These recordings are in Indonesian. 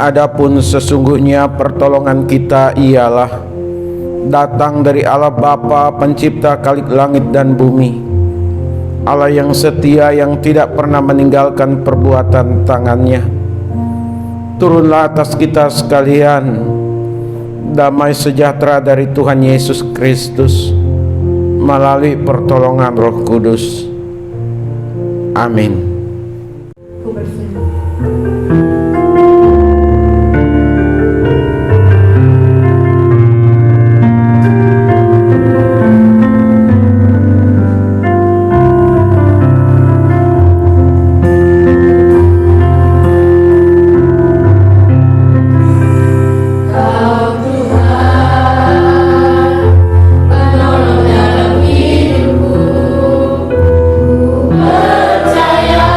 Adapun sesungguhnya pertolongan kita ialah datang dari Allah Bapa pencipta kalik langit dan bumi, Allah yang setia yang tidak pernah meninggalkan perbuatan tangannya. Turunlah atas kita sekalian damai sejahtera dari Tuhan Yesus Kristus melalui pertolongan Roh Kudus. Amin. Percaya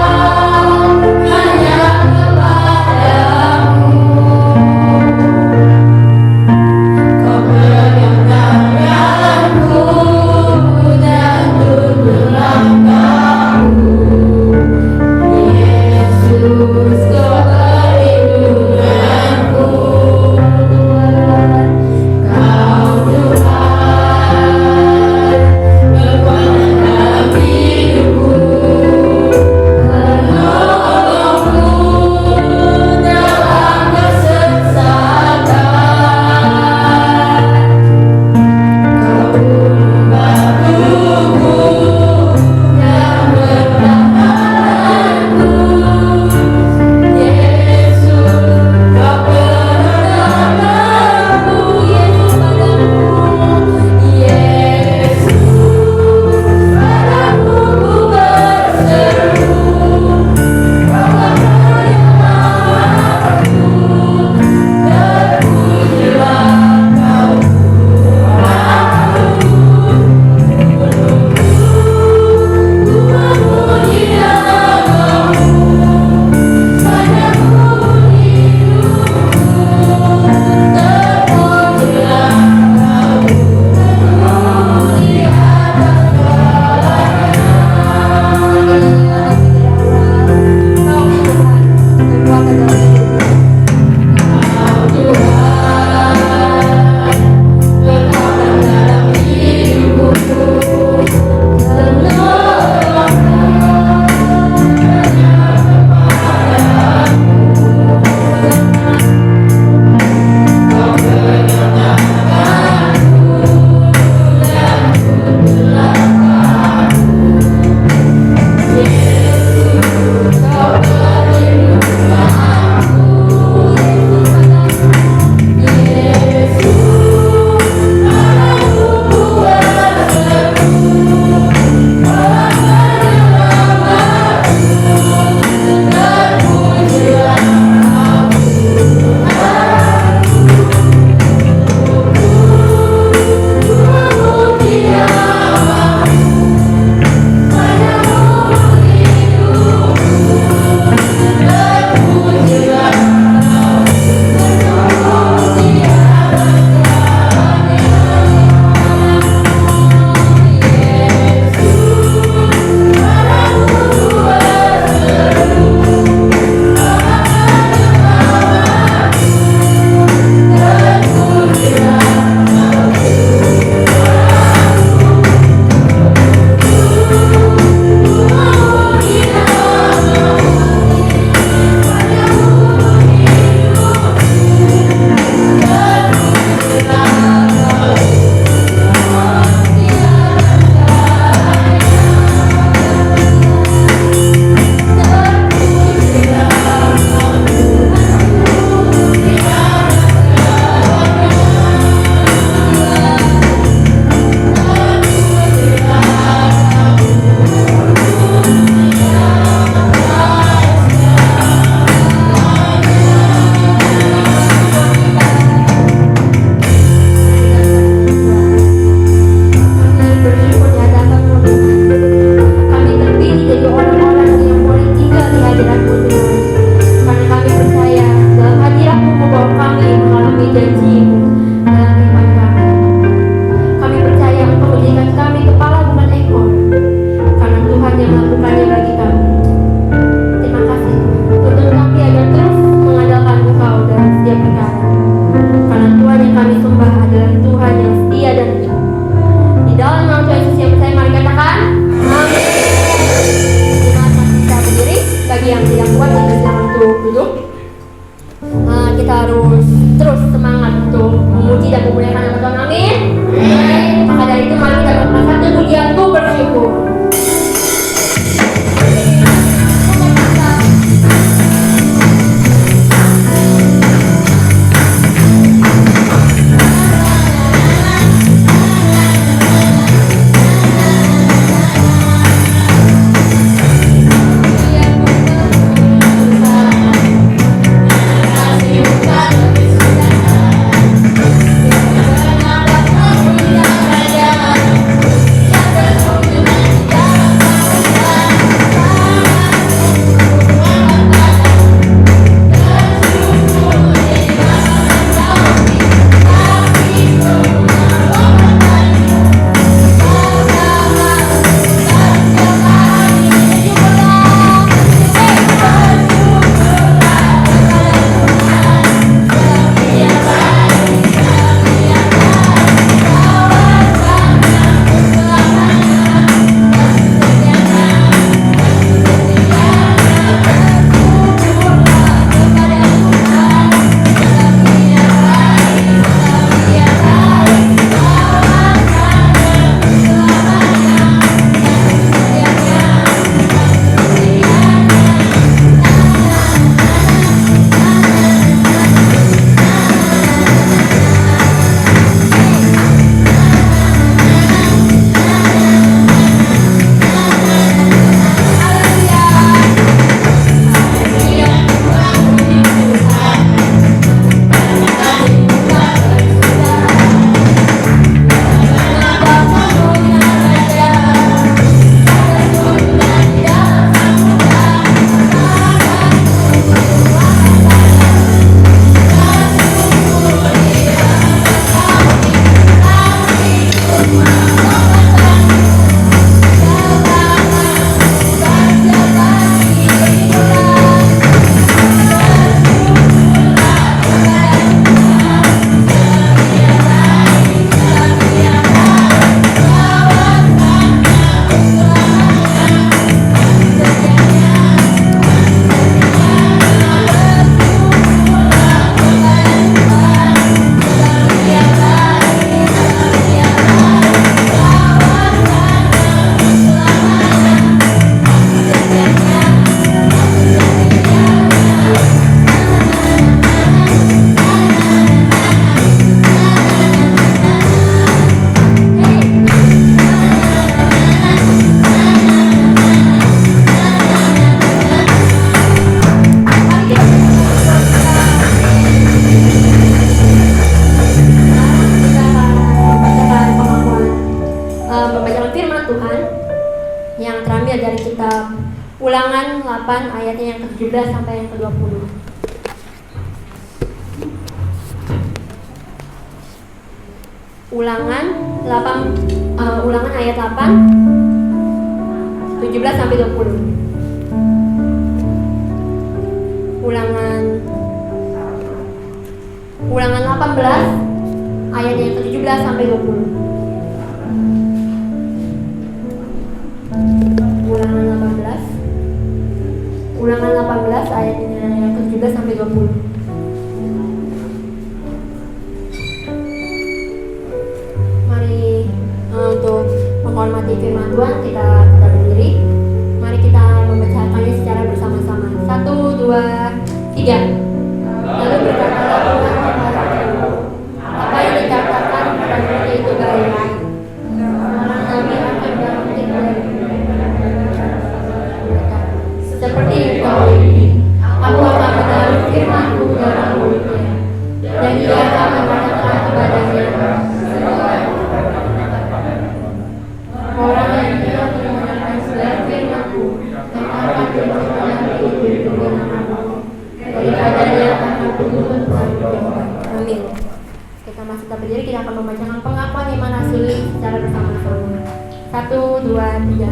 8 ayatnya yang ke-17 sampai yang ke-20. Ulangan ayat 8 17 sampai 20. Ulangan 18 ayat yang ke-17 sampai 20. Ulangan 18 ayatnya yang ke-17 sampai 20. Mari untuk menghormati firman Tuhan kita berdiri. Mari kita membacakannya secara bersama-sama. 1, 2, 3. Lalu berkatalah Tuhan kepadaku, apa yang dikatakan kepadamu itu baik. Orang nabi akan bangkit dari mereka. Seperti engkau ini, aku akan menaruh firman-Ku dalam mulutnya, dan ia akan mengatakan kepadanya segala orang yang tidak mendengarkan segala firman-Ku dan akan berjalan hidup dengan aku, daripadanya akan menuntut Amin. Kita masih tetap berdiri, kita akan membacakan pengakuan iman rasuli secara bersama-sama. 1, 2, 3.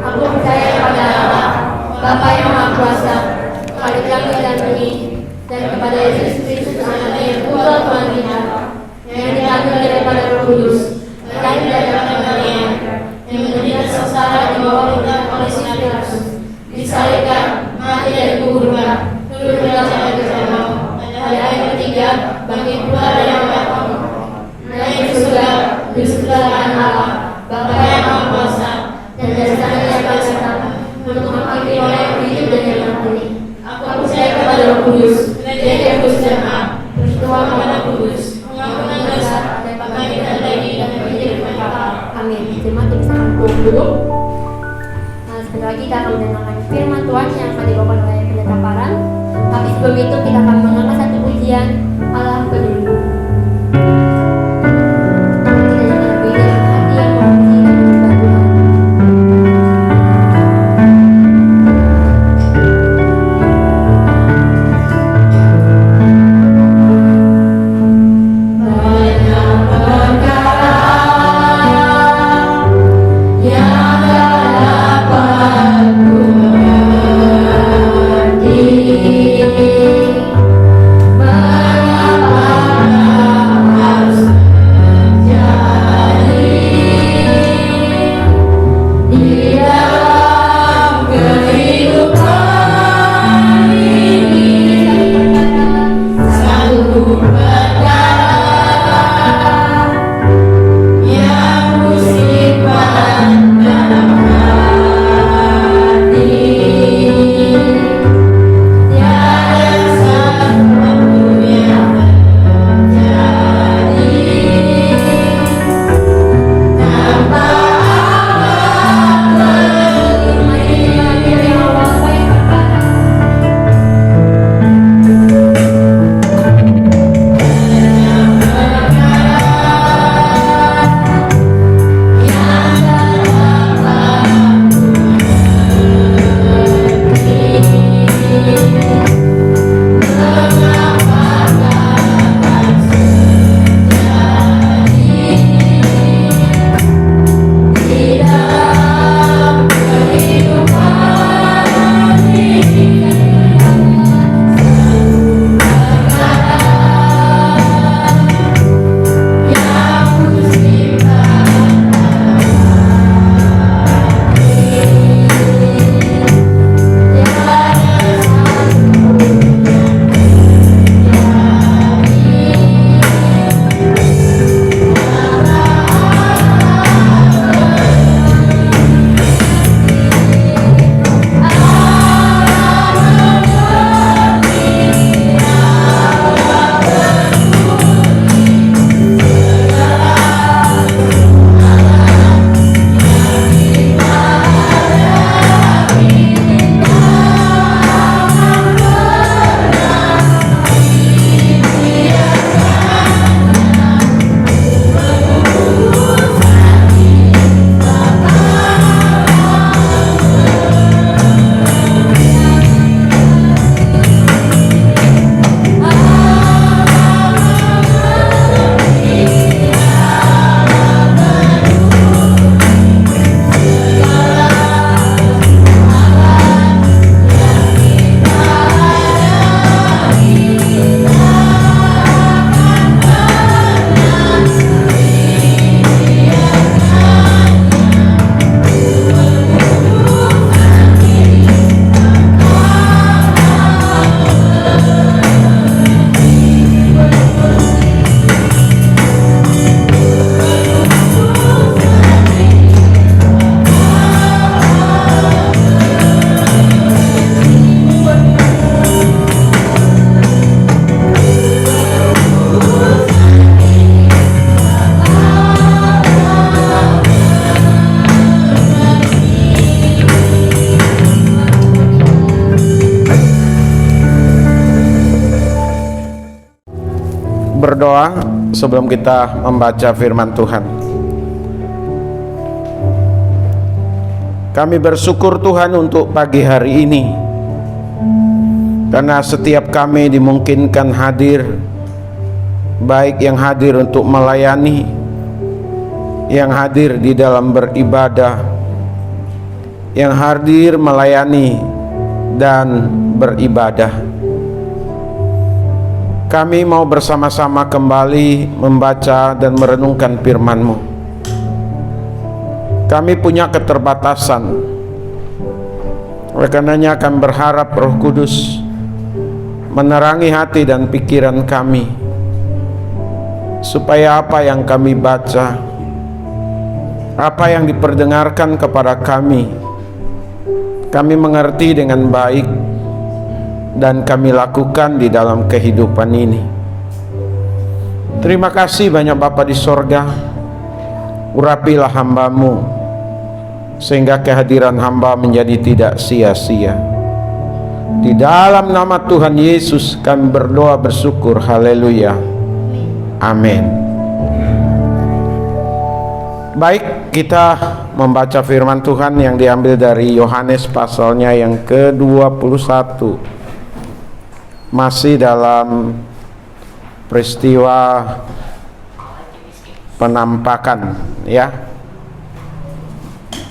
Aku percaya kepada Allah, Bapa yang Maha Kuasa, Khalik langit dan bumi, dan kepada Yesus Kristus Anaknya yang tunggal Tuhan kita, yang dikandung daripada Roh Kudus, lahir dari Maria, yang menderita sengsara di bawah pimpinan Pontius Pilatus, disalibkan, mati dan dikuburkan, turun ke dalam kejahatan, pada hari ketiga bangkit pula dari antara kamu, naik ke surga, di sebelah kanan Allah, Bapa yang Maha Kuasa, dan dari sana dia akan datang untuk menghakimi orang yang hidup dan yang mati. Aku percaya kepada Roh Kudus, gereja Kristen, peristiwa Maha Kudus, pengampunan dosa, dan pembangkitan lagi dan hidup kekal. Amin. Jemaat bisa angkuh dulu. Nah, sebentar lagi kita akan mendengarkan firman Tuhan yang akan dibawakan oleh pendeta Paran. Tapi sebelum itu kita akan mengangkat satu pujian Allah Peduli. Mengapa berdoa sebelum kita membaca firman Tuhan. Kami bersyukur Tuhan untuk pagi hari ini, karena setiap kami dimungkinkan hadir, baik yang hadir untuk melayani, yang hadir di dalam beribadah, yang hadir melayani dan beribadah. Kami mau bersama-sama kembali membaca dan merenungkan firman-Mu. Kami punya keterbatasan, oleh karenanya kami berharap Roh Kudus menerangi hati dan pikiran kami, supaya apa yang kami baca, apa yang diperdengarkan kepada kami mengerti dengan baik dan kami lakukan di dalam kehidupan ini. Terima kasih banyak Bapa di sorga. Urapilah hamba-Mu, sehingga kehadiran hamba menjadi tidak sia-sia. Di dalam nama Tuhan Yesus kami berdoa bersyukur. Haleluya. Amin. Baik, kita membaca firman Tuhan yang diambil dari Yohanes pasalnya yang ke-21. Masih dalam peristiwa penampakan, ya,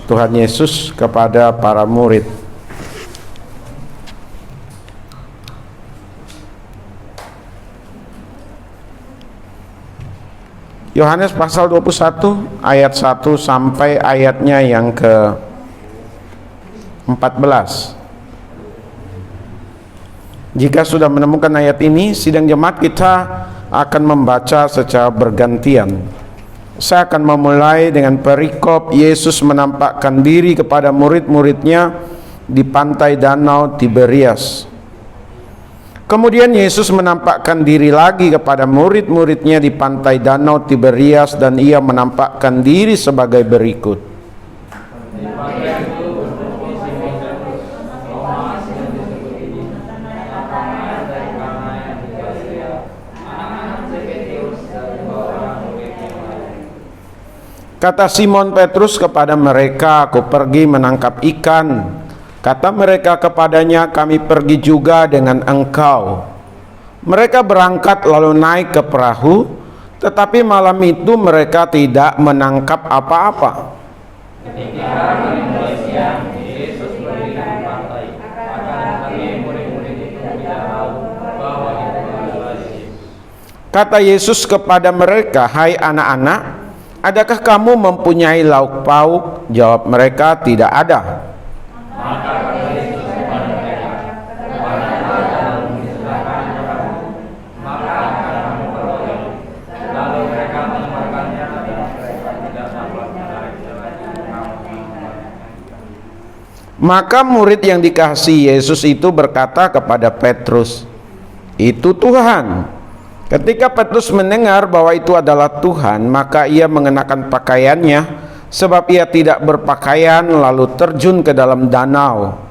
Tuhan Yesus kepada para murid. Yohanes pasal 21 ayat 1 sampai ayatnya yang ke-14. Jika sudah menemukan ayat ini, sidang jemaat kita akan membaca secara bergantian. Saya akan memulai dengan perikop Yesus menampakkan diri kepada murid-muridnya di pantai Danau Tiberias. Kemudian Yesus menampakkan diri lagi kepada murid-muridnya di pantai Danau Tiberias, dan ia menampakkan diri sebagai berikut. Kata Simon Petrus kepada mereka, "Aku pergi menangkap ikan." Kata mereka kepadanya, "Kami pergi juga dengan engkau." Mereka berangkat lalu naik ke perahu, tetapi malam itu mereka tidak menangkap apa-apa. Kata Yesus kepada mereka, "Hai anak-anak, adakah kamu mempunyai lauk pauk?" Jawab mereka, "Tidak ada." Maka murid yang dikasihi Yesus itu berkata kepada Petrus, "Itu Tuhan." Ketika Petrus mendengar bahwa itu adalah Tuhan, maka ia mengenakan pakaiannya, sebab ia tidak berpakaian, lalu terjun ke dalam danau.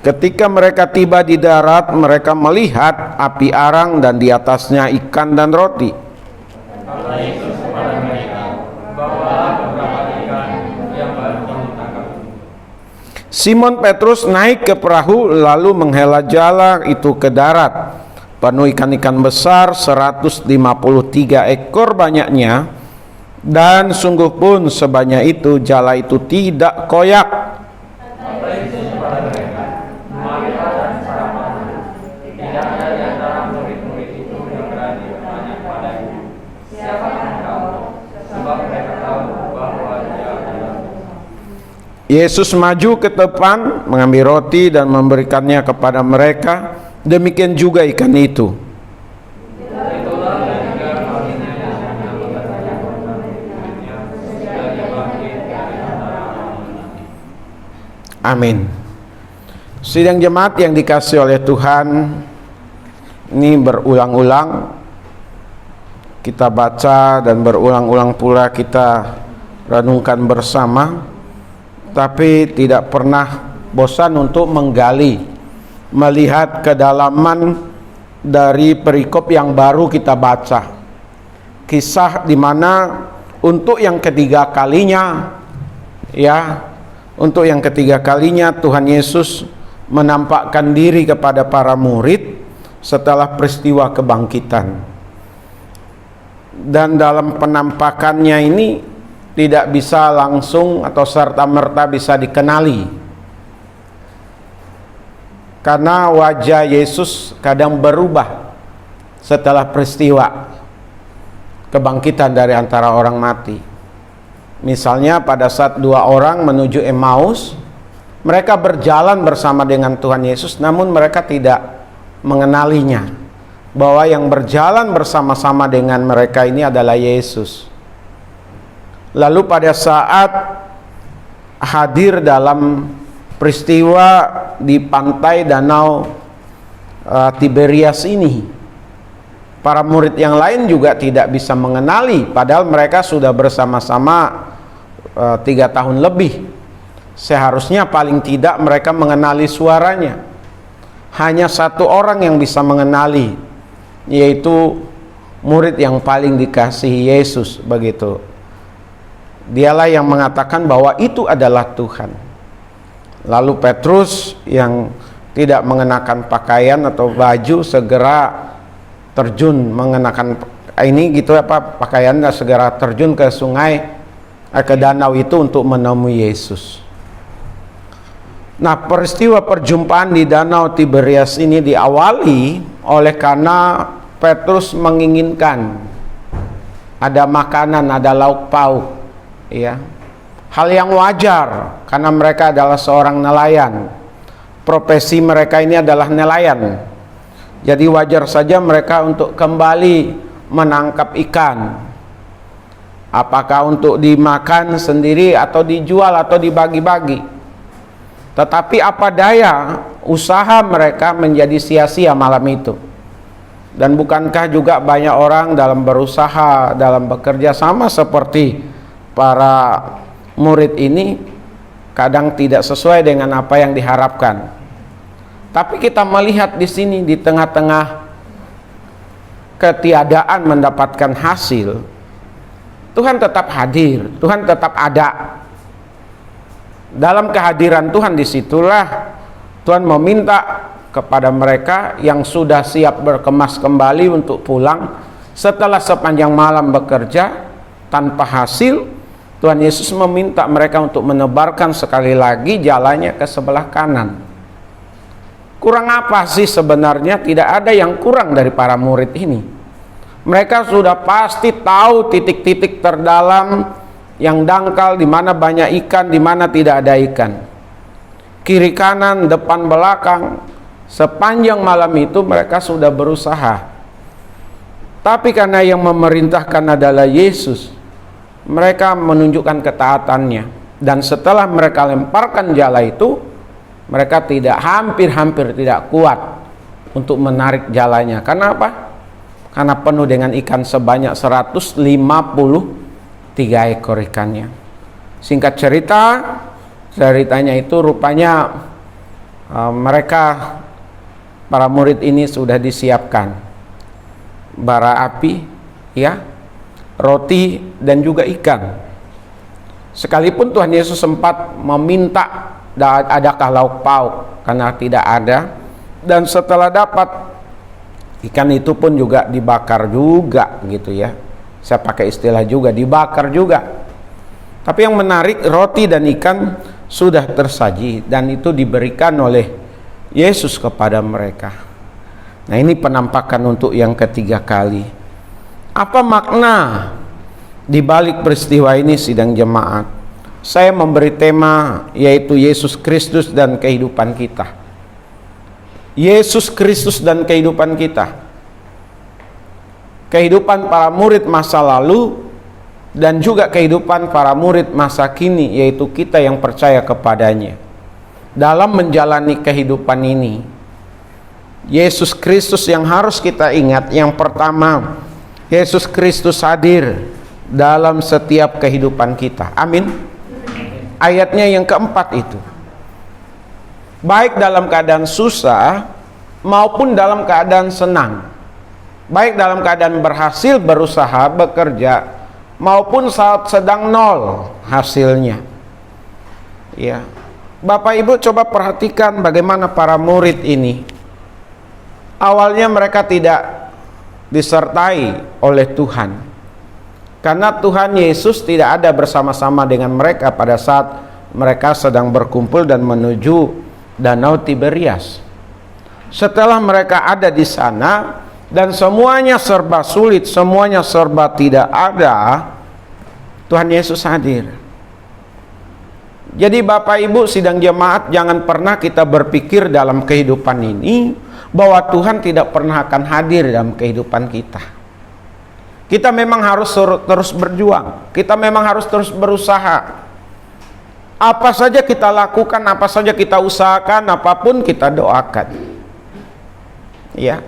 Ketika mereka tiba di darat, mereka melihat api arang dan di atasnya ikan dan roti. Simon Petrus naik ke perahu lalu menghela jala itu ke darat, penuh ikan-ikan besar, 153 ekor banyaknya, dan sungguh pun sebanyak itu jala itu tidak koyak. Yesus maju ke depan, mengambil roti dan memberikannya kepada mereka. Demikian juga ikan itu. Amin. Sidang jemaat yang dikasihi oleh Tuhan, ini berulang-ulang kita baca dan berulang-ulang pula kita renungkan bersama, tapi tidak pernah bosan untuk menggali, melihat kedalaman dari perikop yang baru kita baca. Kisah di mana untuk yang ketiga kalinya, untuk yang ketiga kalinya Tuhan Yesus menampakkan diri kepada para murid setelah peristiwa kebangkitan. Dan dalam penampakannya ini tidak bisa langsung atau serta-merta bisa dikenali, karena wajah Yesus kadang berubah setelah peristiwa kebangkitan dari antara orang mati. Misalnya pada saat dua orang menuju Emmaus, mereka berjalan bersama dengan Tuhan Yesus, namun mereka tidak mengenalinya, bahwa yang berjalan bersama-sama dengan mereka ini adalah Yesus. Lalu pada saat hadir dalam peristiwa di pantai danau Tiberias ini, para murid yang lain juga tidak bisa mengenali, padahal mereka sudah bersama-sama 3 tahun lebih. Seharusnya paling tidak mereka mengenali suaranya. Hanya satu orang yang bisa mengenali, yaitu murid yang paling dikasihi Yesus, begitu. Dialah yang mengatakan bahwa itu adalah Tuhan. Lalu Petrus yang tidak mengenakan pakaian atau baju segera terjun mengenakan pakaian dan segera terjun ke sungai, ke danau itu untuk menemui Yesus. Nah, peristiwa perjumpaan di danau Tiberias ini diawali oleh karena Petrus menginginkan ada makanan, ada lauk pauk, hal yang wajar karena mereka adalah seorang nelayan. Profesi mereka ini adalah nelayan, jadi wajar saja mereka untuk kembali menangkap ikan, apakah untuk dimakan sendiri atau dijual atau dibagi-bagi. Tetapi apa daya, usaha mereka menjadi sia-sia malam itu. Dan bukankah juga banyak orang dalam berusaha, dalam bekerja sama seperti para murid ini, kadang tidak sesuai dengan apa yang diharapkan. Tapi kita melihat di sini, di tengah-tengah ketiadaan mendapatkan hasil, Tuhan tetap hadir, Tuhan tetap ada. Dalam kehadiran Tuhan disitulah Tuhan meminta kepada mereka yang sudah siap berkemas kembali untuk pulang setelah sepanjang malam bekerja tanpa hasil. Tuhan Yesus meminta mereka untuk menebarkan sekali lagi jalannya ke sebelah kanan. Kurang apa sih sebenarnya? Tidak ada yang kurang dari para murid ini. Mereka sudah pasti tahu titik-titik terdalam yang dangkal, di mana banyak ikan, di mana tidak ada ikan. Kiri kanan, depan belakang, sepanjang malam itu mereka sudah berusaha. Tapi karena yang memerintahkan adalah Yesus, mereka menunjukkan ketaatannya. Dan setelah mereka lemparkan jala itu, mereka hampir tidak kuat untuk menarik jalanya. Karena apa? Karena penuh dengan ikan sebanyak 153 ekor ikannya. Singkat ceritanya itu rupanya mereka, para murid ini sudah disiapkan bara api, roti dan juga ikan. Sekalipun Tuhan Yesus sempat meminta adakah lauk pauk, karena tidak ada. Dan setelah dapat ikan itu pun juga dibakar juga gitu ya. Saya pakai istilah juga, dibakar juga. Tapi yang menarik, roti dan ikan sudah tersaji dan itu diberikan oleh Yesus kepada mereka. Nah, ini penampakan untuk yang ketiga kali. Apa makna di balik peristiwa ini, sidang jemaat? Saya memberi tema yaitu Yesus Kristus dan kehidupan kita. Yesus Kristus dan kehidupan kita. Kehidupan para murid masa lalu dan juga kehidupan para murid masa kini, yaitu kita yang percaya kepadanya. Dalam menjalani kehidupan ini, Yesus Kristus yang harus kita ingat, yang pertama Yesus Kristus hadir dalam setiap kehidupan kita. Amin. Ayatnya yang keempat itu, baik dalam keadaan susah maupun dalam keadaan senang, baik dalam keadaan berhasil berusaha bekerja maupun saat sedang nol hasilnya. Ya, Bapak Ibu coba perhatikan bagaimana para murid ini. Awalnya mereka tidak disertai oleh Tuhan, karena Tuhan Yesus tidak ada bersama-sama dengan mereka pada saat mereka sedang berkumpul dan menuju Danau Tiberias. Setelah mereka ada di sana dan semuanya serba sulit, semuanya serba tidak ada, Tuhan Yesus hadir. Jadi Bapak Ibu sidang jemaat, jangan pernah kita berpikir dalam kehidupan ini bahwa Tuhan tidak pernah akan hadir dalam kehidupan kita. Kita memang harus terus berjuang, kita memang harus terus berusaha. Apa saja kita lakukan, apa saja kita usahakan, apapun kita doakan. Ya,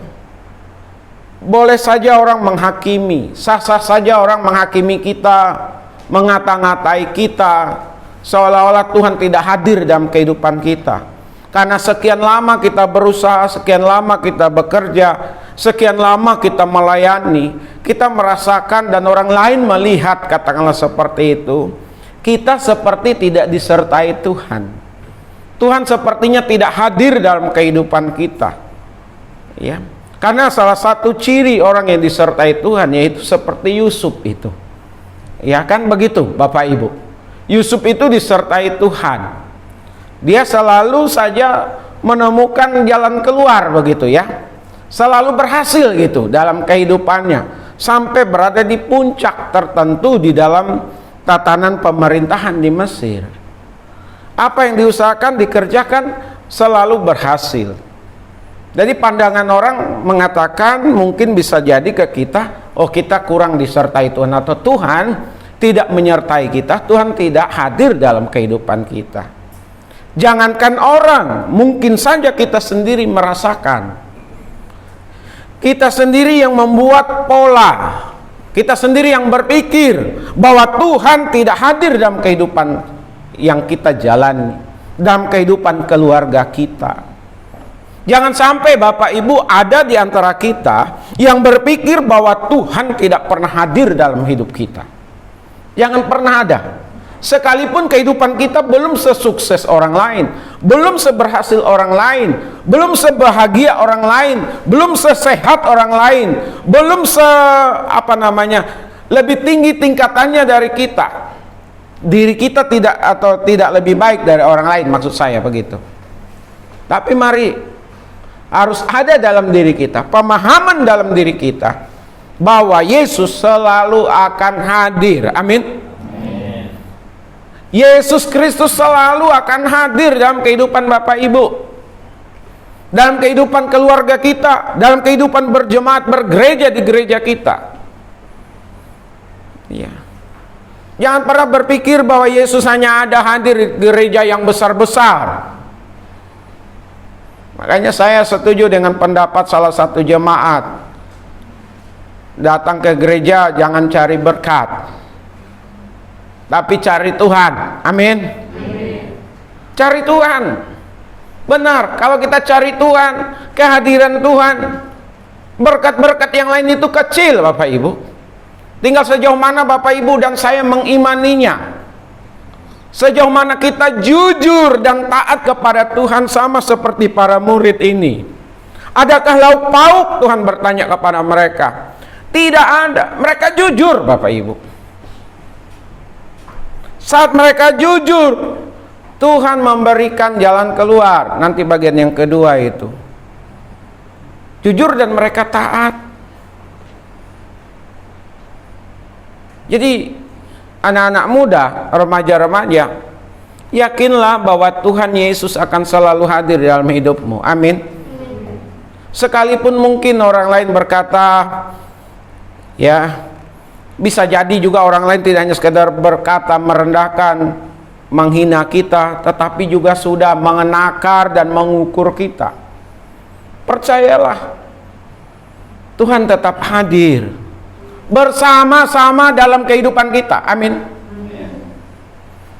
boleh saja orang menghakimi, sah-sah saja orang menghakimi kita, mengata-ngatai kita, seolah-olah Tuhan tidak hadir dalam kehidupan kita. Karena sekian lama kita berusaha, sekian lama kita bekerja, sekian lama kita melayani, kita merasakan dan orang lain melihat, katakanlah seperti itu, kita seperti tidak disertai Tuhan. Tuhan sepertinya tidak hadir dalam kehidupan kita. Ya, karena salah satu ciri orang yang disertai Tuhan yaitu seperti Yusuf itu. Ya kan begitu Bapak Ibu. Yusuf itu disertai Tuhan. Dia selalu saja menemukan jalan keluar begitu ya. Selalu berhasil gitu dalam kehidupannya sampai berada di puncak tertentu di dalam tatanan pemerintahan di Mesir. Apa yang diusahakan, dikerjakan selalu berhasil. Jadi pandangan orang mengatakan mungkin bisa jadi ke kita, oh kita kurang disertai Tuhan, atau Tuhan tidak menyertai kita, Tuhan tidak hadir dalam kehidupan kita. Jangankan orang, mungkin saja kita sendiri merasakan. Kita sendiri yang membuat pola, kita sendiri yang berpikir bahwa Tuhan tidak hadir dalam kehidupan yang kita jalani, dalam kehidupan keluarga kita. Jangan sampai Bapak Ibu ada di antara kita yang berpikir bahwa Tuhan tidak pernah hadir dalam hidup kita. Jangan pernah ada. Sekalipun kehidupan kita belum sesukses orang lain, belum seberhasil orang lain, belum sebahagia orang lain, belum sesehat orang lain, belum lebih tinggi tingkatannya dari kita. Diri kita tidak lebih baik dari orang lain, maksud saya begitu. Tapi mari harus ada dalam diri kita pemahaman dalam diri kita bahwa Yesus selalu akan hadir. Amin. Yesus Kristus selalu akan hadir dalam kehidupan Bapak Ibu, dalam kehidupan keluarga kita, dalam kehidupan berjemaat bergereja di gereja kita. Ya. Jangan pernah berpikir bahwa Yesus hanya ada hadir di gereja yang besar-besar. Makanya saya setuju dengan pendapat salah satu jemaat, datang ke gereja jangan cari berkat, tapi cari Tuhan. Amin. Cari Tuhan. Benar, kalau kita cari Tuhan, kehadiran Tuhan, berkat-berkat yang lain itu kecil Bapak Ibu. Tinggal sejauh mana Bapak Ibu dan saya mengimaninya. Sejauh mana kita jujur dan taat kepada Tuhan, sama seperti para murid ini. Adakah lauk pauk? Tuhan bertanya kepada mereka. Tidak ada. Mereka jujur Bapak Ibu. Saat mereka jujur, Tuhan memberikan jalan keluar. Nanti bagian yang kedua itu. Jujur dan mereka taat. Jadi anak-anak muda, remaja-remaja, yakinlah bahwa Tuhan Yesus akan selalu hadir dalam hidupmu. Amin. Sekalipun mungkin orang lain berkata, ya, bisa jadi juga orang lain tidak hanya sekedar berkata merendahkan, menghina kita, tetapi juga sudah mengenakar dan mengukur kita. Percayalah, Tuhan tetap hadir. bersama-sama dalam kehidupan kita. Amin.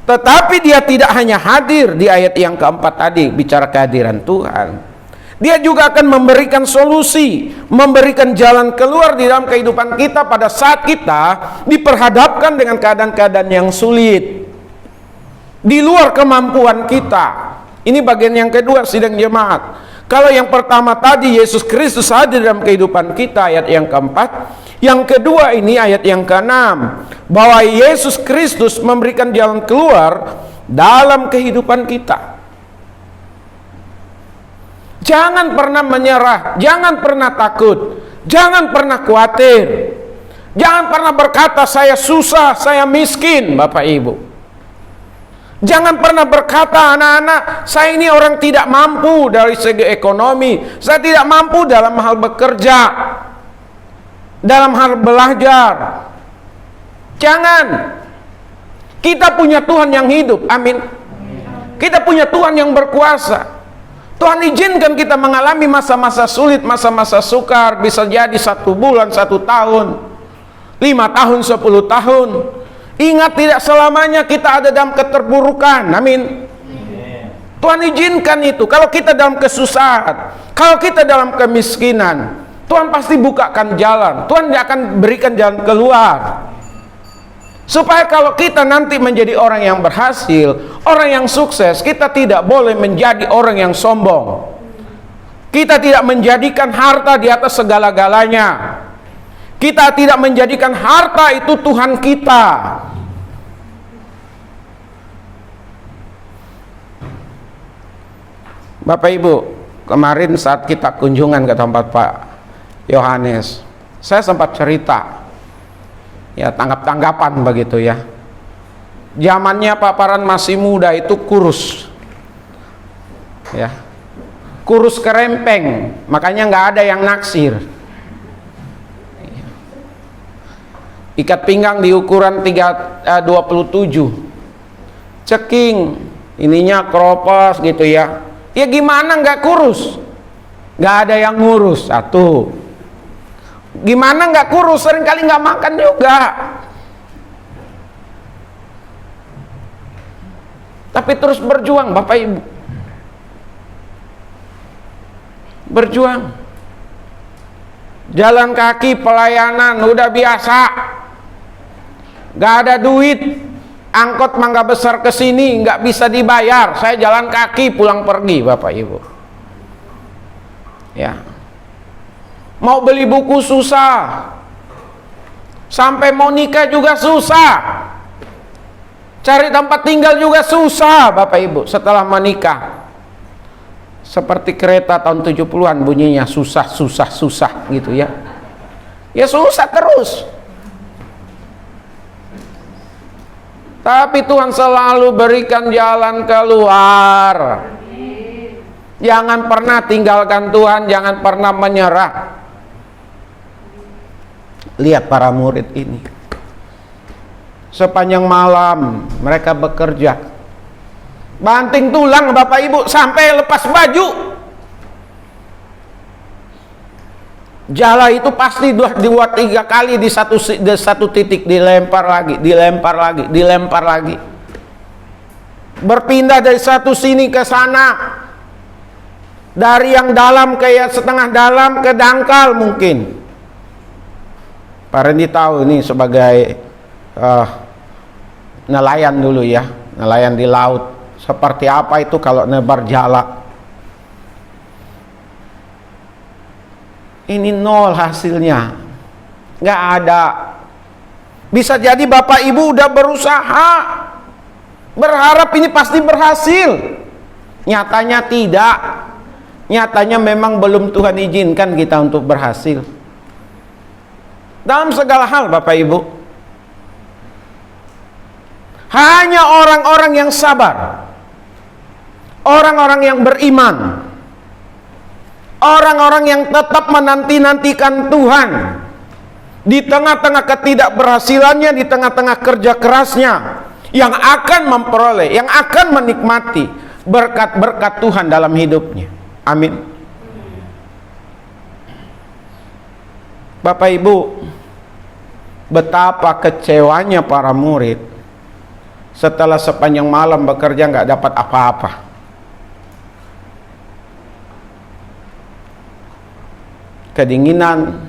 Tetapi dia tidak hanya hadir di ayat yang keempat tadi, bicara kehadiran Tuhan. Dia juga akan memberikan solusi, memberikan jalan keluar di dalam kehidupan kita pada saat kita diperhadapkan dengan keadaan-keadaan yang sulit, di luar kemampuan kita. Ini bagian yang kedua, sidang jemaat. Kalau yang pertama tadi Yesus Kristus hadir dalam kehidupan kita, ayat yang keempat. Yang kedua ini ayat yang keenam, bahwa Yesus Kristus memberikan jalan keluar dalam kehidupan kita. Jangan pernah menyerah, jangan pernah takut, jangan pernah khawatir, jangan pernah berkata saya susah, saya miskin, Bapak Ibu. Jangan pernah berkata anak-anak, saya ini orang tidak mampu dari segi ekonomi, saya tidak mampu dalam hal bekerja, dalam hal belajar. Jangan. Kita punya Tuhan yang hidup, amin. Kita punya Tuhan yang berkuasa. Tuhan izinkan kita mengalami masa-masa sulit, masa-masa sukar, bisa jadi 1 bulan, 1 tahun, 5 tahun, 10 tahun. Ingat, tidak selamanya kita ada dalam keterburukan, amin. Tuhan izinkan itu. Kalau kita dalam kesusahan, kalau kita dalam kemiskinan, Tuhan pasti bukakan jalan. Tuhan akan berikan jalan keluar. Supaya kalau kita nanti menjadi orang yang berhasil, orang yang sukses, kita tidak boleh menjadi orang yang sombong. Kita tidak menjadikan harta di atas segala-galanya. Kita tidak menjadikan harta itu Tuhan kita. Bapak Ibu, kemarin saat kita kunjungan ke tempat Pak Yohanes, saya sempat cerita, ya tanggap-tanggapan begitu ya. Zamannya Pak Paran masih muda itu kurus, ya, kurus kerempeng, makanya nggak ada yang naksir. Ikat pinggang di ukuran 27, ceking, ininya kropos gitu ya. Ya gimana nggak kurus? Nggak ada yang ngurus. Satu, gimana nggak kurus? Seringkali nggak makan juga. Tapi terus berjuang, Bapak Ibu. Berjuang. Jalan kaki, pelayanan, udah biasa. Nggak ada duit. Angkot mangga besar ke sini nggak bisa dibayar. Saya jalan kaki pulang pergi, Bapak Ibu. Ya. Mau beli buku susah. Sampai mau nikah juga susah. Cari tempat tinggal juga susah, Bapak Ibu, setelah menikah. Seperti kereta tahun 70-an bunyinya susah gitu ya. Ya susah terus. Tapi Tuhan selalu berikan jalan keluar. Jangan pernah tinggalkan Tuhan, jangan pernah menyerah. Lihat para murid ini. Sepanjang malam mereka bekerja. Banting tulang, Bapak Ibu, sampai lepas baju. Jala itu pasti 2-3 kali di satu titik, dilempar lagi. Berpindah dari satu sini ke sana. Dari yang dalam kayak setengah dalam ke dangkal mungkin. Pak Rendi tahu ini sebagai nelayan dulu ya, nelayan di laut. Seperti apa itu kalau nebar jala. Ini nol hasilnya, nggak ada. Bisa jadi Bapak Ibu udah berusaha, berharap ini pasti berhasil. Nyatanya tidak. Nyatanya memang belum Tuhan izinkan kita untuk berhasil. Dalam segala hal, Bapak Ibu. Hanya orang-orang yang sabar, orang-orang yang beriman, orang-orang yang tetap menanti-nantikan Tuhan di tengah-tengah ketidakberhasilannya, di tengah-tengah kerja kerasnya, yang akan memperoleh, yang akan menikmati berkat-berkat Tuhan dalam hidupnya. Amin. Bapak Ibu, betapa kecewanya para murid setelah sepanjang malam bekerja nggak dapat apa-apa. Kedinginan,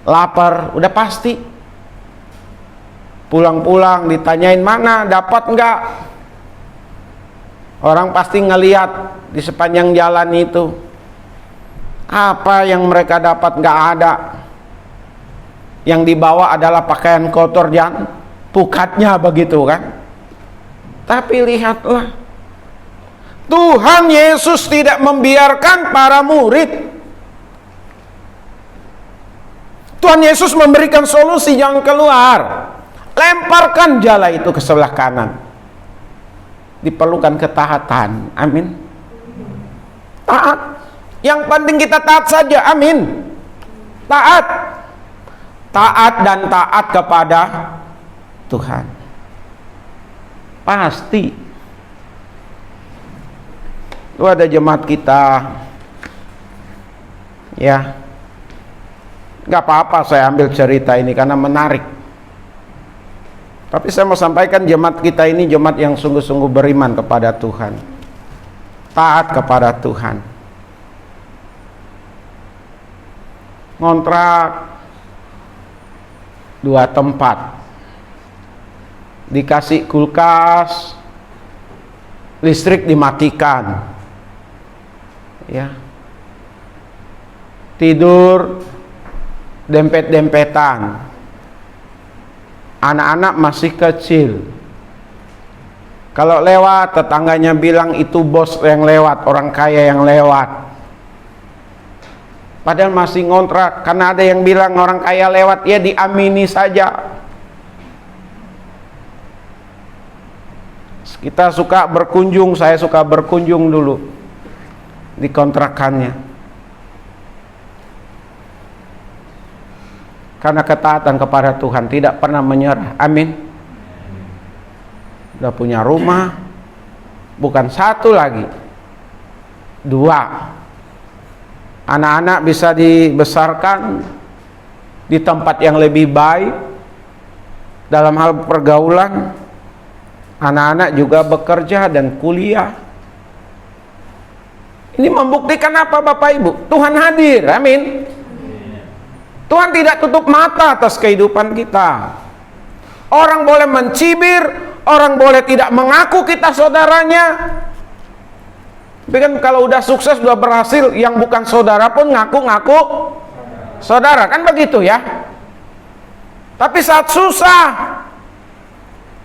lapar, udah pasti. Pulang-pulang ditanyain mana, dapat nggak? Orang pasti ngeliat di sepanjang jalan itu. Apa yang mereka dapat nggak ada. Yang dibawa adalah pakaian kotor dan pukatnya begitu kan. Tapi lihatlah, Tuhan Yesus tidak membiarkan para murid. Tuhan Yesus memberikan solusi yang keluar. Lemparkan jala itu ke sebelah kanan. Diperlukan ketaatan. Amin. Taat. Yang penting kita taat saja. Amin. Taat. Taat dan taat kepada Tuhan. Pasti. Itu ada jemaat kita. Ya. Gak apa-apa saya ambil cerita ini karena menarik. Tapi saya mau sampaikan jemaat kita ini jemaat yang sungguh-sungguh beriman kepada Tuhan. Taat kepada Tuhan. Ngontrak 2 tempat. Dikasih kulkas, listrik dimatikan. Ya. Tidur dempet-dempetan. Anak-anak masih kecil. Kalau lewat, tetangganya bilang itu bos yang lewat, orang kaya yang lewat. Padahal masih ngontrak. Karena ada yang bilang orang kaya lewat, ya diamini saja. Kita suka berkunjung, saya suka berkunjung dulu di kontrakannya. Karena ketaatan kepada Tuhan, tidak pernah menyerah. Amin. Udah punya rumah, bukan 1 lagi, 2. Anak-anak bisa dibesarkan di tempat yang lebih baik. Dalam hal pergaulan, anak-anak juga bekerja dan kuliah. Ini membuktikan apa Bapak Ibu? Tuhan hadir. Amin. Tuhan tidak tutup mata atas kehidupan kita. Orang boleh mencibir, orang boleh tidak mengaku kita saudaranya. Tapi kan kalau udah sukses, udah berhasil, yang bukan saudara pun ngaku-ngaku saudara, kan begitu ya. Tapi saat susah,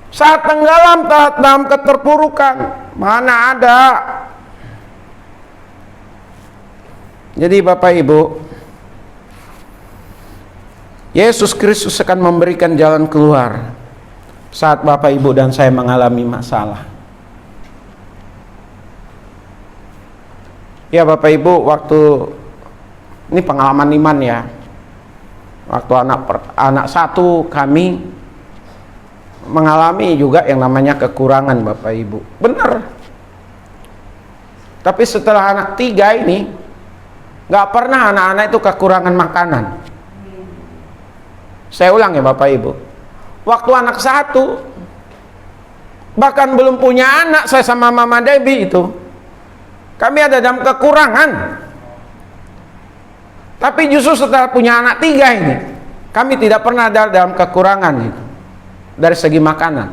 saat tenggelam dalam keterpurukan, mana ada. Jadi Bapak Ibu, Yesus Kristus akan memberikan jalan keluar saat Bapak Ibu dan saya mengalami masalah. Ya Bapak Ibu, waktu ini pengalaman iman ya. Waktu anak 1 kami mengalami juga yang namanya kekurangan Bapak Ibu. Benar. Tapi setelah anak 3 ini, gak pernah anak-anak itu kekurangan makanan. Saya ulang ya Bapak Ibu, waktu anak 1, bahkan belum punya anak, saya sama Mama Debbie itu, kami ada dalam kekurangan. Tapi justru setelah punya anak 3 ini, kami tidak pernah ada dalam kekurangan itu, dari segi makanan.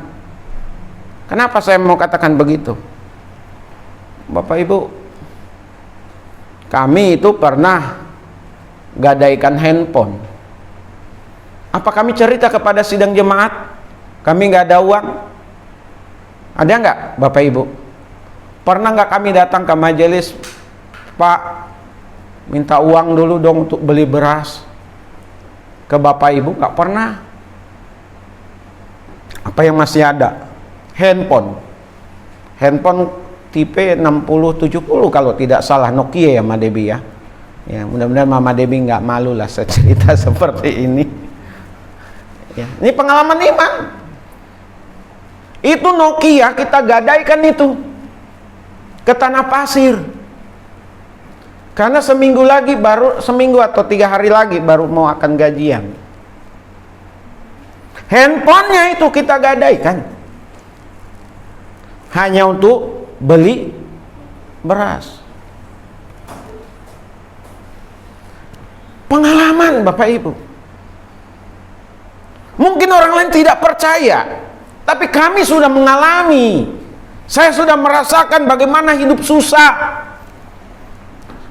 Kenapa saya mau katakan begitu? Bapak Ibu, kami itu pernah gadaikan handphone. Apa kami cerita kepada sidang jemaat kami nggak ada uang? Ada nggak Bapak Ibu? Pernah nggak kami datang ke majelis, Pak, minta uang dulu dong untuk beli beras? Ke Bapak Ibu nggak pernah. Apa yang masih ada? Handphone tipe 6070 kalau tidak salah, Nokia ya Mama Debbie ya. Ya mudah-mudahan Mama Debbie nggak malu lah saya cerita seperti ini. Ya, ini pengalaman iman. Itu Nokia kita gadaikan itu ke tanah pasir. Karena seminggu atau 3 hari lagi baru mau akan gajian. Handphonenya itu kita gadaikan hanya untuk beli beras. Pengalaman Bapak Ibu. Mungkin orang lain tidak percaya, tapi kami sudah mengalami. Saya sudah merasakan bagaimana hidup susah.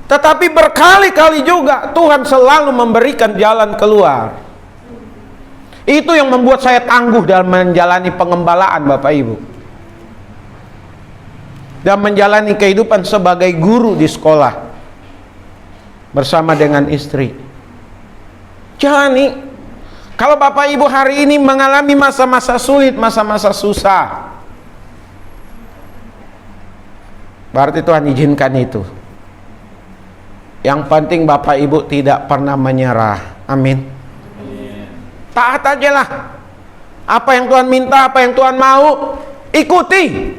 Tetapi berkali-kali juga Tuhan selalu memberikan jalan keluar. Itu yang membuat saya tangguh dalam menjalani pengembalaan Bapak Ibu. Dan menjalani kehidupan sebagai guru di sekolah bersama dengan istri. Jalani. Kalau Bapak Ibu hari ini mengalami masa-masa sulit, masa-masa susah, berarti Tuhan izinkan itu. Yang penting Bapak Ibu tidak pernah menyerah. Amin. Taat aja lah. Apa yang Tuhan minta, apa yang Tuhan mau, ikuti.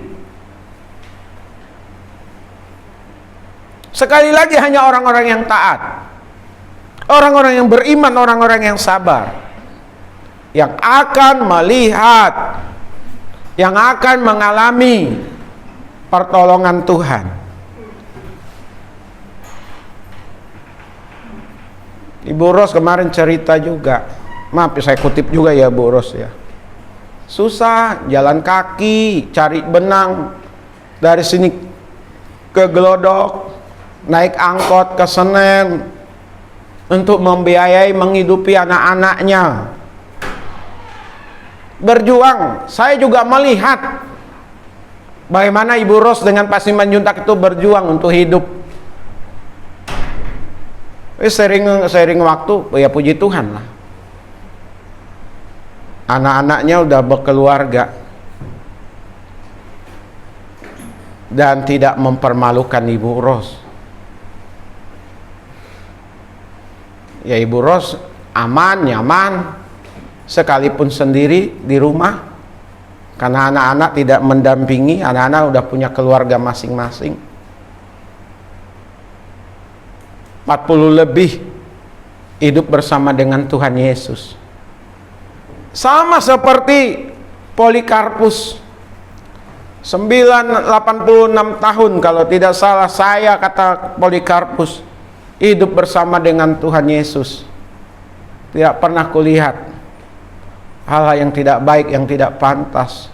Sekali lagi hanya orang-orang yang taat, orang-orang yang beriman, orang-orang yang sabar, yang akan melihat, yang akan mengalami pertolongan Tuhan. Ibu Ros kemarin cerita juga, maaf saya kutip juga ya Bu Ros ya. Susah jalan kaki, cari benang dari sini ke Glodok, naik angkot ke Senen untuk membiayai menghidupi anak-anaknya. Berjuang. Saya juga melihat bagaimana Ibu Ros dengan Pak Simanjuntak itu berjuang untuk hidup. Sering waktu, ya puji Tuhan lah. Anak-anaknya udah berkeluarga dan tidak mempermalukan Ibu Ros. Ya Ibu Ros aman, nyaman, sekalipun sendiri di rumah, karena anak-anak tidak mendampingi, anak-anak udah punya keluarga masing-masing. 40 lebih hidup bersama dengan Tuhan Yesus. Sama seperti Polikarpus, 86 tahun kalau tidak salah saya, kata Polikarpus, hidup bersama dengan Tuhan Yesus. Tidak pernah kulihat hal-hal yang tidak baik, yang tidak pantas.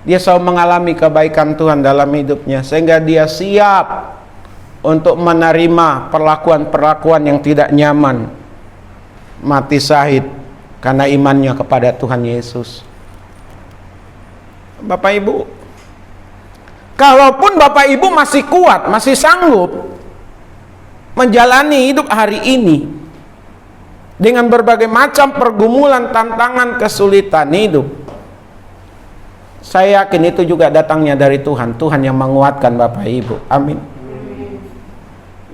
Dia selalu mengalami kebaikan Tuhan dalam hidupnya, sehingga dia siap untuk menerima perlakuan-perlakuan yang tidak nyaman, mati syahid karena imannya kepada Tuhan Yesus. Bapak Ibu, kalaupun Bapak Ibu masih kuat, masih sanggup menjalani hidup hari ini dengan berbagai macam pergumulan, tantangan, kesulitan hidup, saya yakin itu juga datangnya dari Tuhan. Tuhan yang menguatkan Bapak Ibu. Amin.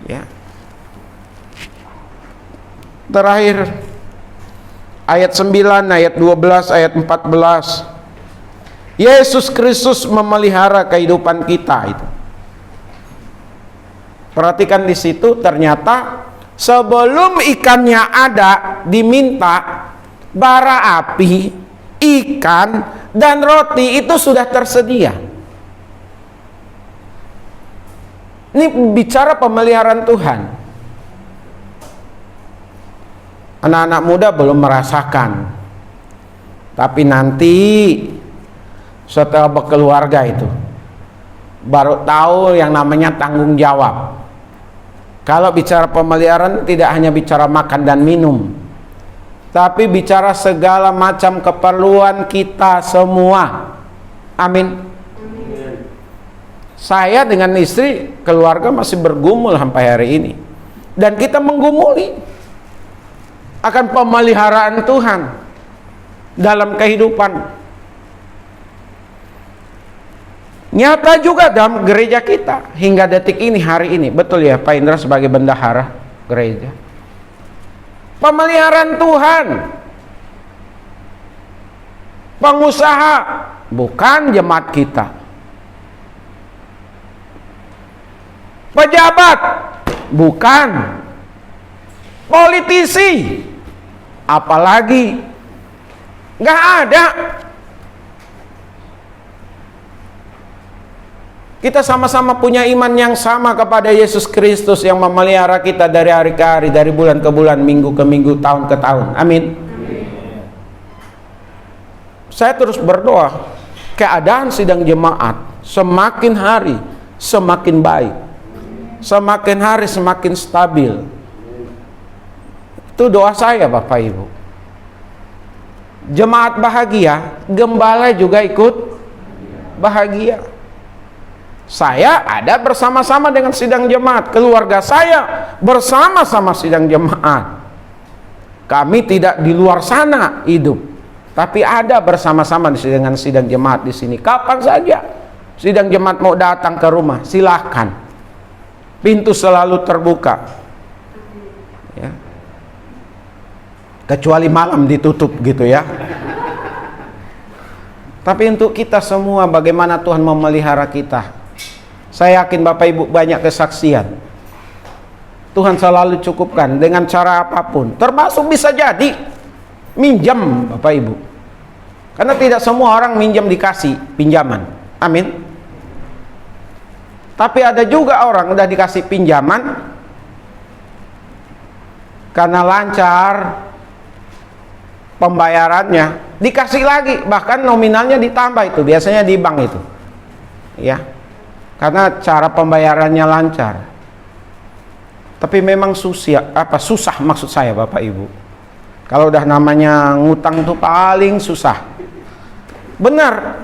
Ya. Terakhir ayat 9, ayat 12, ayat 14. Yesus Kristus memelihara kehidupan kita itu. Perhatikan di situ, ternyata sebelum ikannya ada diminta, bara api, ikan dan roti itu sudah tersedia. Ini bicara pemeliharaan Tuhan. Anak-anak muda belum merasakan, tapi nanti setelah berkeluarga itu baru tahu yang namanya tanggung jawab. Kalau bicara pemeliharaan tidak hanya bicara makan dan minum, tapi bicara segala macam keperluan kita semua. Amin. Saya dengan istri, keluarga masih bergumul sampai hari ini, dan kita menggumuli akan pemeliharaan Tuhan dalam kehidupan. Nyata juga dalam gereja kita hingga detik ini, hari ini. Betul ya Pak Indra sebagai bendahara gereja. Pemeliharaan Tuhan. Pengusaha, bukan jemaat kita. Pejabat, Bukan. Politisi. Apalagi. Nggak ada. Kita sama-sama punya iman yang sama kepada Yesus Kristus yang memelihara kita dari hari ke hari, dari bulan ke bulan, minggu ke minggu, tahun ke tahun. Amin. Saya terus berdoa, keadaan sidang jemaat semakin hari semakin baik, semakin hari semakin stabil. Itu doa saya, Bapak Ibu. Jemaat bahagia, gembala juga ikut bahagia. Saya ada bersama-sama dengan sidang jemaat, keluarga saya bersama-sama sidang jemaat. Kami tidak di luar sana hidup, tapi ada bersama-sama dengan sidang jemaat di sini. Kapan saja sidang jemaat mau datang ke rumah, silahkan. Pintu selalu terbuka. Ya. Kecuali malam ditutup gitu ya. Tapi untuk kita semua, bagaimana Tuhan memelihara kita. Saya yakin Bapak Ibu banyak kesaksian. Tuhan selalu cukupkan dengan cara apapun. Termasuk bisa jadi minjam, Bapak Ibu. Karena tidak semua orang minjam dikasih pinjaman. Amin. Tapi ada juga orang udah dikasih pinjaman karena lancar pembayarannya, dikasih lagi, bahkan nominalnya ditambah, itu biasanya di bank itu. Ya. Karena cara pembayarannya lancar. Tapi memang susah maksud saya, Bapak Ibu. Kalau udah namanya ngutang tuh paling susah. Benar.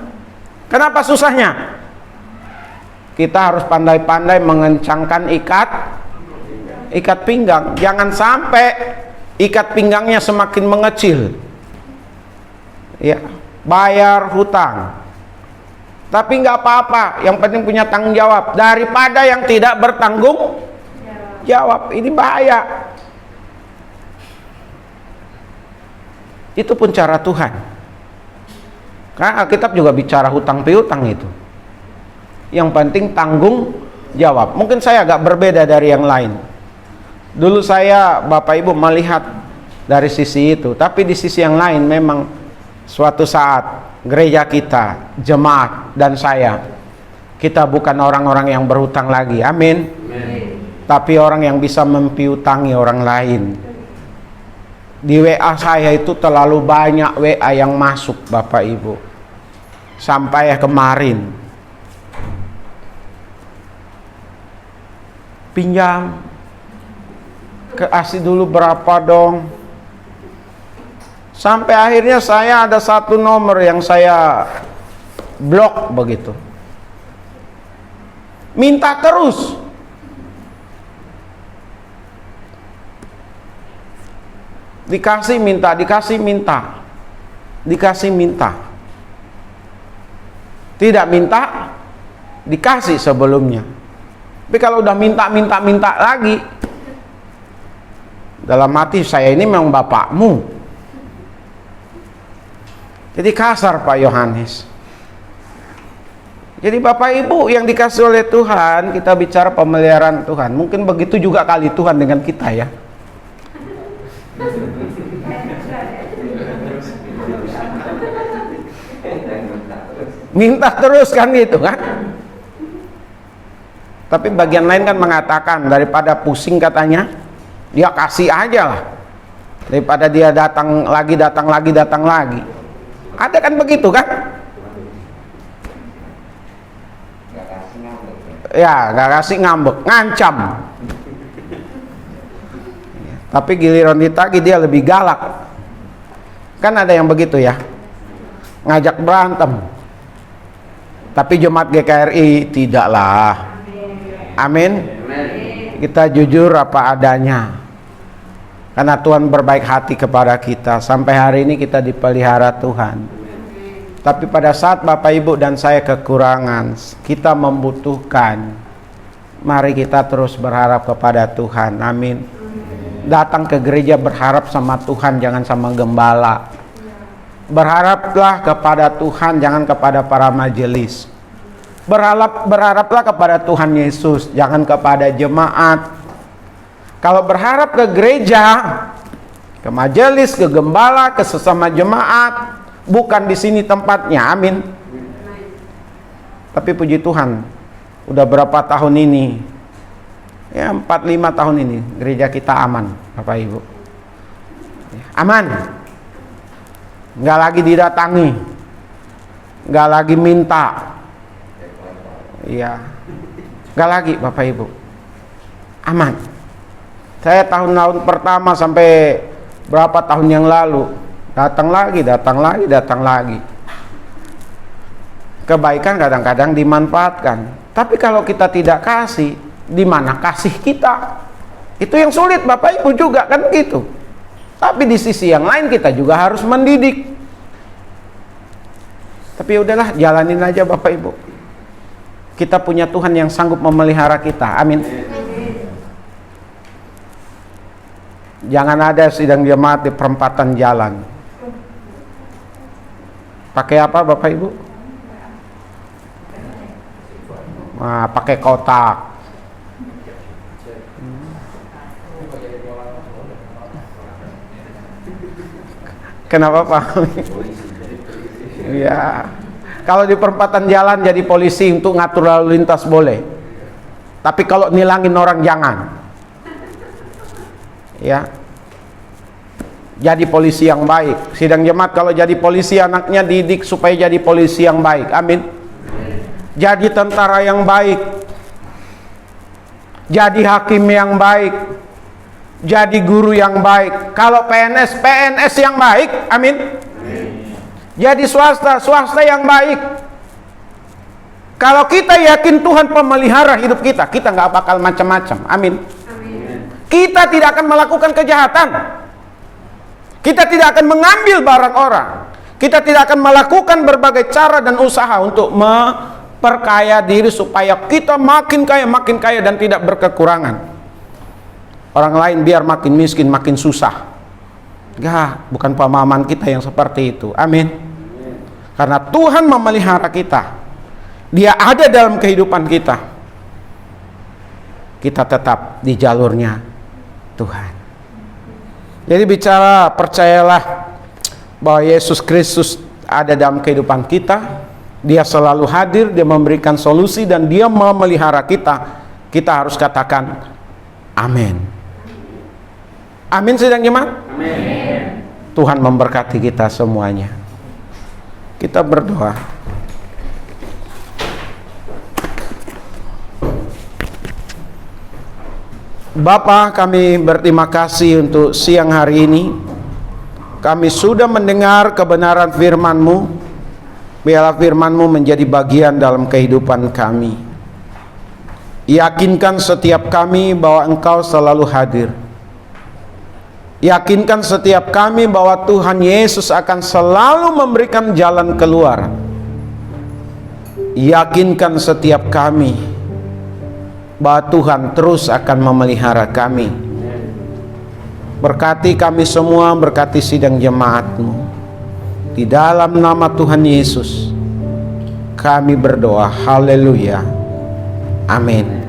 Kenapa susahnya? Kita harus pandai-pandai mengencangkan ikat pinggang. Jangan sampai ikat pinggangnya semakin mengecil. Ya, bayar hutang. Tapi nggak apa-apa, yang penting punya tanggung jawab daripada yang tidak bertanggung jawab. Ini bahaya. Itu pun cara Tuhan. Karena Alkitab juga bicara hutang piutang itu. Yang penting tanggung jawab. Mungkin saya agak berbeda dari yang lain. Dulu saya, Bapak Ibu, melihat dari sisi itu, tapi di sisi yang lain memang suatu saat gereja kita, jemaat, dan saya, kita bukan orang-orang yang berhutang lagi. Amin. Tapi orang yang bisa mempiutangi orang lain. Di WA saya itu terlalu banyak WA yang masuk, Bapak Ibu. Sampai kemarin pinjam, kasih dulu berapa dong. Sampai akhirnya saya ada satu nomor yang saya blok begitu. Minta terus. Dikasih minta, dikasih minta. Dikasih minta. Tidak minta, dikasih sebelumnya. Tapi kalau udah minta lagi, dalam hati saya, ini memang bapakmu. Jadi kasar Pak Yohanes. Jadi Bapak Ibu yang dikasih oleh Tuhan, kita bicara pemeliharaan Tuhan. Mungkin begitu juga kali Tuhan dengan kita ya. Minta terus kan gitu kan. Tapi bagian lain kan mengatakan, daripada pusing katanya, dia kasih aja lah. Daripada dia datang lagi. Ada kan begitu kan? Ya, gak kasih ngambek, ngancam. Tapi giliran ditagih dia lebih galak. Kan ada yang begitu ya, ngajak berantem. Tapi jemaat GKRI tidaklah. Amin. Kita jujur apa adanya. Karena Tuhan berbaik hati kepada kita. Sampai hari ini kita dipelihara Tuhan. Tapi pada saat Bapak Ibu dan saya kekurangan, kita membutuhkan, mari kita terus berharap kepada Tuhan. Amin. Datang ke gereja berharap sama Tuhan, jangan sama gembala. Berharaplah kepada Tuhan, jangan kepada para majelis. Berharaplah kepada Tuhan Yesus, jangan kepada jemaat, Kalau berharap ke gereja, ke majelis, ke gembala, ke sesama jemaat, bukan di sini tempatnya. Amin. Tapi puji Tuhan, udah berapa tahun ini, ya 4-5 tahun ini, gereja kita aman, Bapak Ibu. Aman. Nggak lagi didatangi, nggak lagi minta, iya, nggak lagi, Bapak Ibu. Aman. Saya tahun-tahun pertama sampai berapa tahun yang lalu, datang lagi. Kebaikan kadang-kadang dimanfaatkan. Tapi kalau kita tidak kasih, di mana kasih kita? Itu yang sulit, Bapak Ibu juga kan gitu. Tapi di sisi yang lain kita juga harus mendidik. Tapi udahlah, jalanin aja Bapak Ibu. Kita punya Tuhan yang sanggup memelihara kita. Amin. Jangan ada sidang jemaat di perempatan jalan. Pakai apa Bapak Ibu? Nah, pakai kotak. Kenapa Pak? Ya, kalau di perempatan jalan jadi polisi untuk ngatur lalu lintas boleh. Tapi kalau nilangin orang jangan. Ya. Jadi polisi yang baik. Sidang jemaat kalau jadi polisi anaknya didik supaya jadi polisi yang baik. Amin. Jadi tentara yang baik. Jadi hakim yang baik. Jadi guru yang baik. Kalau PNS yang baik. Amin. Jadi swasta yang baik. Kalau kita yakin Tuhan pemelihara hidup kita, kita nggak bakal macam-macam. Amin. Kita tidak akan melakukan kejahatan. Kita tidak akan mengambil barang orang. Kita tidak akan melakukan berbagai cara dan usaha untuk memperkaya diri supaya kita makin kaya dan tidak berkekurangan. Orang lain biar makin miskin, makin susah. Enggak, bukan pemahaman kita yang seperti itu. Amin. Karena Tuhan memelihara kita. Dia ada dalam kehidupan kita. Kita tetap di jalurnya Tuhan. Jadi bicara, percayalah bahwa Yesus Kristus ada dalam kehidupan kita. Dia selalu hadir, dia memberikan solusi dan dia memelihara kita. Kita harus katakan amin. Amin sidang jemaat. Amin. Tuhan memberkati kita semuanya. Kita berdoa. Bapa, kami berterima kasih untuk siang hari ini. Kami sudah mendengar kebenaran firman-Mu. Biarlah firman-Mu menjadi bagian dalam kehidupan kami. Yakinkan setiap kami bahwa Engkau selalu hadir. Yakinkan setiap kami bahwa Tuhan Yesus akan selalu memberikan jalan keluar. Yakinkan setiap kami bahwa Tuhan terus akan memelihara kami. Berkati kami semua, berkati sidang jemaat-Mu. Di dalam nama Tuhan Yesus kami berdoa. Haleluya. Amin.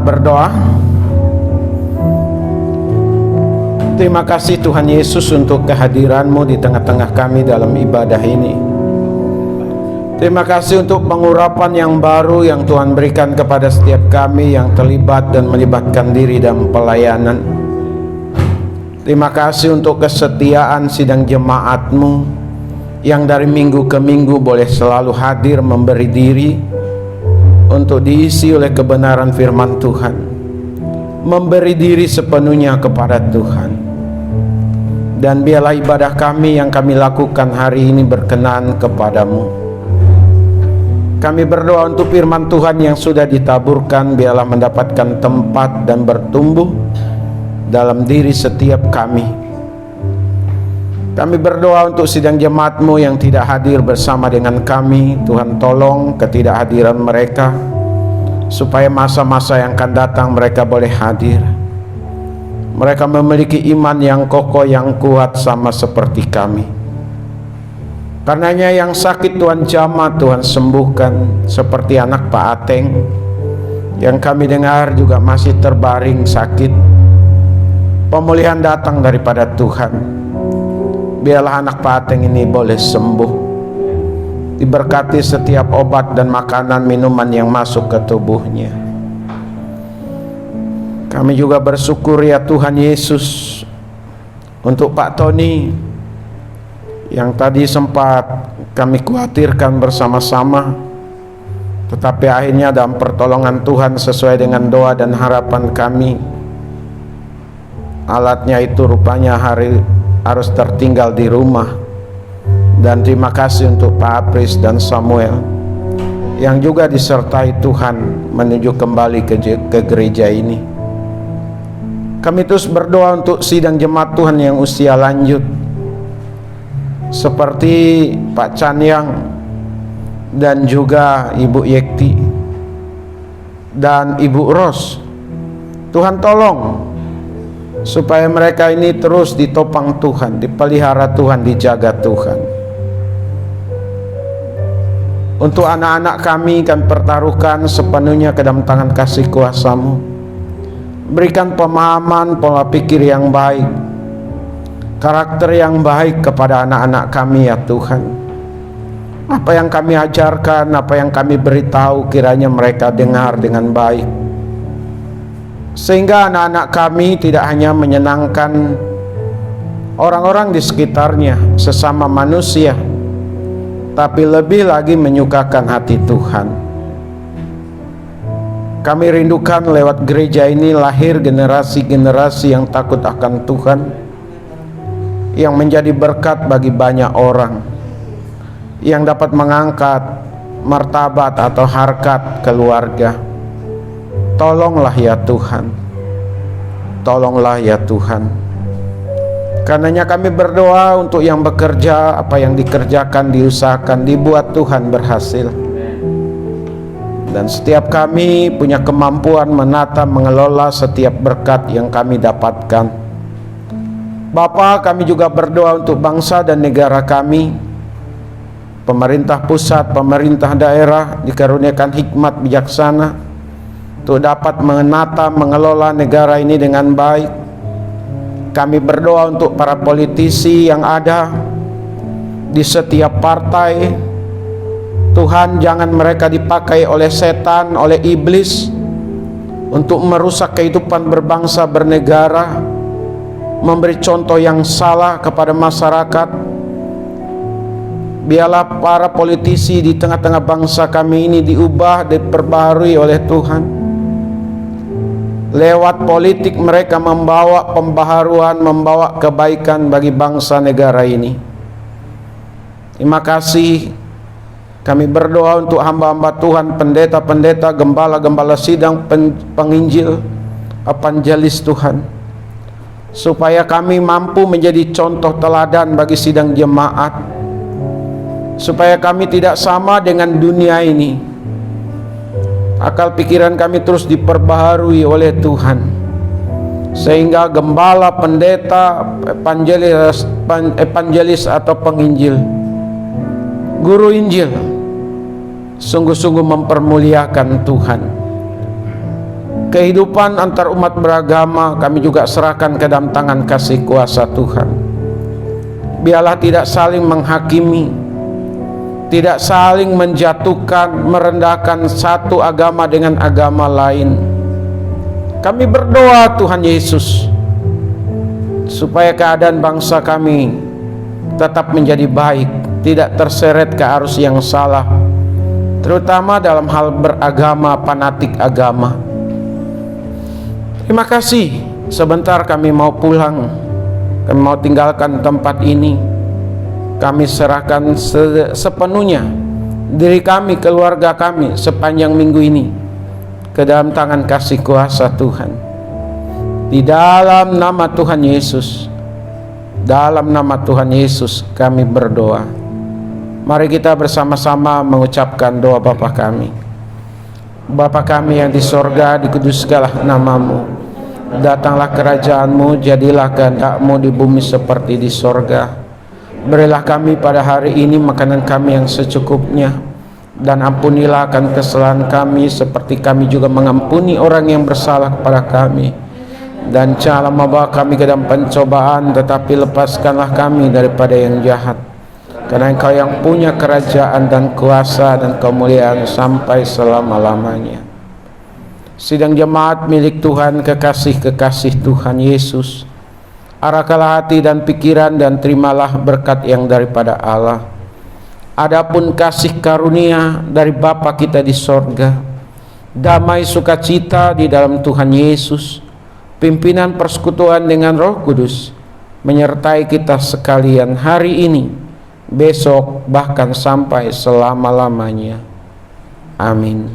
berdoa. Terima kasih Tuhan Yesus untuk kehadiran-Mu di tengah-tengah kami dalam ibadah ini. Terima kasih untuk pengurapan yang baru yang Tuhan berikan kepada setiap kami yang terlibat dan melibatkan diri dalam pelayanan. Terima kasih untuk kesetiaan sidang jemaat-Mu yang dari minggu ke minggu boleh selalu hadir memberi diri untuk diisi oleh kebenaran firman Tuhan, memberi diri sepenuhnya kepada Tuhan. Dan biarlah ibadah kami yang kami lakukan hari ini berkenan kepadamu. Kami berdoa untuk firman Tuhan yang sudah ditaburkan, biarlah mendapatkan tempat dan bertumbuh dalam diri setiap kami. Kami berdoa untuk sidang jemaat-Mu yang tidak hadir bersama dengan kami. Tuhan tolong ketidakhadiran mereka, supaya masa-masa yang akan datang mereka boleh hadir. Mereka memiliki iman yang kokoh, yang kuat sama seperti kami. Karenanya yang sakit Tuhan jamah, Tuhan sembuhkan, seperti anak Pak Ateng yang kami dengar juga masih terbaring sakit. Pemulihan datang daripada Tuhan. Biarlah anak Pak Ateng ini boleh sembuh, diberkati setiap obat dan makanan minuman yang masuk ke tubuhnya. Kami juga bersyukur ya Tuhan Yesus untuk Pak Tony yang tadi sempat kami khawatirkan bersama-sama, tetapi akhirnya dalam pertolongan Tuhan sesuai dengan doa dan harapan kami, alatnya itu rupanya harus tertinggal di rumah. Dan terima kasih untuk Pak Apris dan Samuel yang juga disertai Tuhan menuju kembali ke gereja ini. Kami terus berdoa untuk sidang jemaat Tuhan yang usia lanjut, seperti Pak Canyang dan juga Ibu Yekti dan Ibu Ros. Tuhan tolong supaya mereka ini terus ditopang Tuhan, dipelihara Tuhan, dijaga Tuhan. Untuk anak-anak kami pertaruhkan sepenuhnya ke dalam tangan kasih kuasa-Mu. Berikan pemahaman, pola pikir yang baik, karakter yang baik kepada anak-anak kami ya Tuhan. Apa yang kami ajarkan, apa yang kami beritahu, kiranya mereka dengar dengan baik, sehingga anak-anak kami tidak hanya menyenangkan orang-orang di sekitarnya, sesama manusia, tapi lebih lagi menyukakan hati Tuhan. Kami rindukan lewat gereja ini lahir generasi-generasi yang takut akan Tuhan, yang menjadi berkat bagi banyak orang, yang dapat mengangkat martabat atau harkat keluarga. Tolonglah ya Tuhan, tolonglah ya Tuhan. Karenanya kami berdoa untuk yang bekerja, apa yang dikerjakan, diusahakan, dibuat Tuhan berhasil. Dan setiap kami punya kemampuan menata, mengelola setiap berkat yang kami dapatkan. Bapa, kami juga berdoa untuk bangsa dan negara kami. Pemerintah pusat, pemerintah daerah dikaruniakan hikmat bijaksana untuk dapat menata, mengelola negara ini dengan baik. Kami berdoa untuk para politisi yang ada di setiap partai. Tuhan, jangan mereka dipakai oleh setan, oleh iblis untuk merusak kehidupan berbangsa bernegara, memberi contoh yang salah kepada masyarakat. Biarlah para politisi di tengah-tengah bangsa kami ini diubah, diperbaharui oleh Tuhan. Lewat politik mereka membawa pembaharuan, membawa kebaikan bagi bangsa negara ini. Terima kasih. Kami berdoa untuk hamba-hamba Tuhan, pendeta-pendeta, gembala-gembala sidang, penginjil, evangelis Tuhan, supaya kami mampu menjadi contoh teladan bagi sidang jemaat, supaya kami tidak sama dengan dunia ini. Akal pikiran kami terus diperbaharui oleh Tuhan, sehingga gembala, pendeta, evangelis atau penginjil, guru Injil sungguh-sungguh mempermuliakan Tuhan. Kehidupan antar umat beragama kami juga serahkan ke dalam tangan kasih kuasa Tuhan. Biarlah tidak saling menghakimi, tidak saling menjatuhkan, merendahkan satu agama dengan agama lain. Kami berdoa Tuhan Yesus, supaya keadaan bangsa kami tetap menjadi baik, tidak terseret ke arus yang salah, terutama dalam hal beragama, fanatik agama. Terima kasih, sebentar kami mau pulang, kami mau tinggalkan tempat ini. Kami serahkan sepenuhnya diri kami, keluarga kami sepanjang minggu ini ke dalam tangan kasih kuasa Tuhan. Di dalam nama Tuhan Yesus, dalam nama Tuhan Yesus kami berdoa. Mari kita bersama-sama mengucapkan doa Bapa kami. Bapa kami yang di sorga, dikuduskanlah namamu. Datanglah kerajaan-Mu, jadilah kehendak-Mu di bumi seperti di sorga. Berilah kami pada hari ini makanan kami yang secukupnya, dan ampunilah akan kesalahan kami seperti kami juga mengampuni orang yang bersalah kepada kami. Dan janganlah membawa kami ke dalam pencobaan, tetapi lepaskanlah kami daripada yang jahat. Karena Engkau yang punya kerajaan dan kuasa dan kemuliaan sampai selama-lamanya. Sidang jemaat milik Tuhan, kekasih-kekasih Tuhan Yesus, arahkanlah hati dan pikiran dan terimalah berkat yang daripada Allah. Adapun kasih karunia dari Bapa kita di sorga, damai sukacita di dalam Tuhan Yesus, pimpinan persekutuan dengan Roh Kudus, menyertai kita sekalian hari ini, besok, bahkan sampai selama-lamanya. Amin.